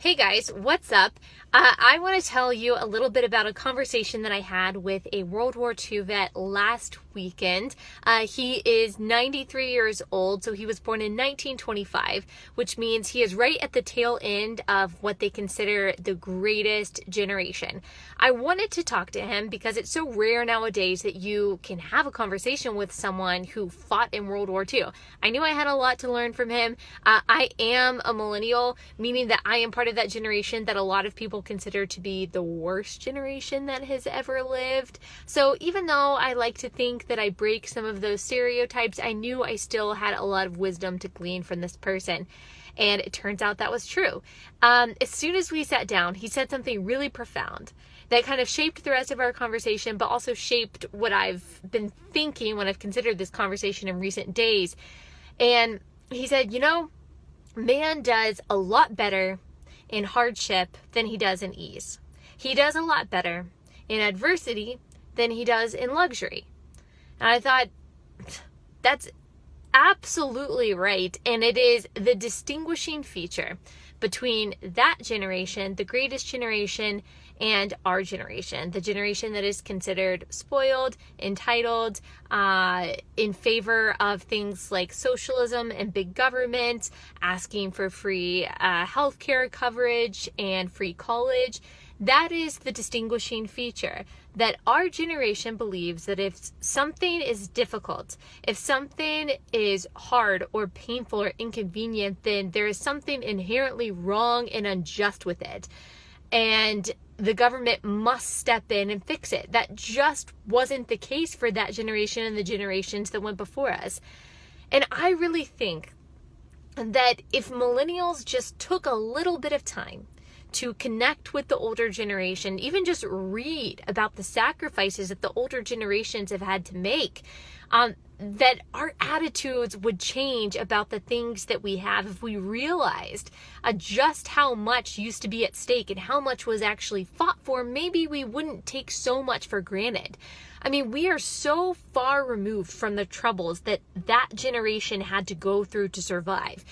Hey guys, what's up? I want to tell you a little bit about a conversation that I had with a World War II vet last weekend. He is 93 years old, so he was born in 1925, which means he is right at the tail end of what they consider the greatest generation. I wanted to talk to him because it's so rare nowadays that you can have a conversation with someone who fought in World War II. I knew I had a lot to learn from him. I am a millennial, meaning that I am part of that generation that a lot of people consider to be the worst generation that has ever lived. So even though I like to think that I break some of those stereotypes, I knew I still had a lot of wisdom to glean from this person. And it turns out that was true. As soon as we sat down, he said something really profound that kind of shaped the rest of our conversation, but also shaped what I've been thinking when I've considered this conversation in recent days. And he said, man does a lot better in hardship than he does in ease. He does a lot better in adversity than he does in luxury. And I thought, that's absolutely right. And it is the distinguishing feature between that generation, the greatest generation, and our generation, the generation that is considered spoiled, entitled, in favor of things like socialism and big government, asking for free healthcare coverage and free college. That is the distinguishing feature, that our generation believes that if something is difficult, if something is hard or painful or inconvenient, then there is something inherently wrong and unjust with it. And the government must step in and fix it. That just wasn't the case for that generation and the generations that went before us. And I really think that if millennials just took a little bit of time to connect with the older generation, even just read about the sacrifices that the older generations have had to make, that our attitudes would change about the things that we have if we realized just how much used to be at stake and how much was actually fought for. Maybe we wouldn't take so much for granted. I mean, we are so far removed from the troubles that generation had to go through to survive.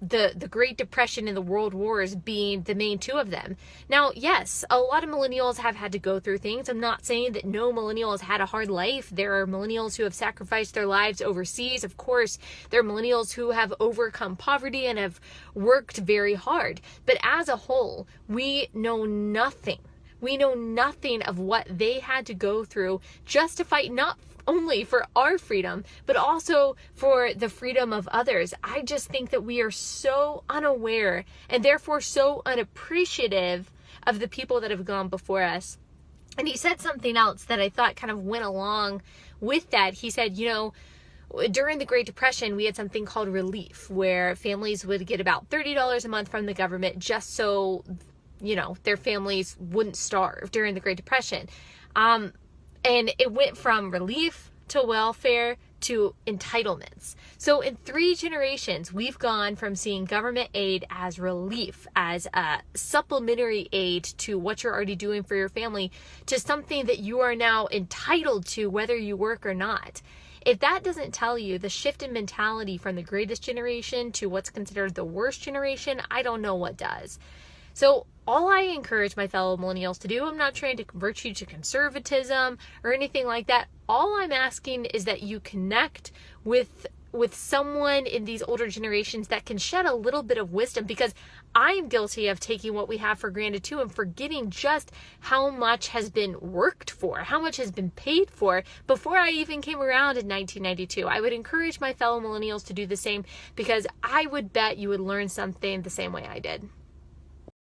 The Great Depression and the World Wars being the main two of them. Now, yes, a lot of millennials have had to go through things. I'm not saying that no millennial has had a hard life. There are millennials who have sacrificed their lives overseas. Of course, there are millennials who have overcome poverty and have worked very hard. But as a whole, we know nothing. We know nothing of what they had to go through just to fight not only for our freedom, but also for the freedom of others. I just think that we are so unaware and therefore so unappreciative of the people that have gone before us. And he said something else that I thought kind of went along with that. He said, during the Great Depression, we had something called relief, where families would get about $30 a month from the government just so their families wouldn't starve during the Great Depression. And it went from relief to welfare to entitlements. So in 3 generations, we've gone from seeing government aid as relief, as a supplementary aid to what you're already doing for your family, to something that you are now entitled to whether you work or not. If that doesn't tell you the shift in mentality from the greatest generation to what's considered the worst generation, I don't know what does. So all I encourage my fellow millennials to do, I'm not trying to convert you to conservatism or anything like that. All I'm asking is that you connect with someone in these older generations that can shed a little bit of wisdom, because I'm guilty of taking what we have for granted too and forgetting just how much has been worked for, how much has been paid for before I even came around in 1992. I would encourage my fellow millennials to do the same, because I would bet you would learn something the same way I did.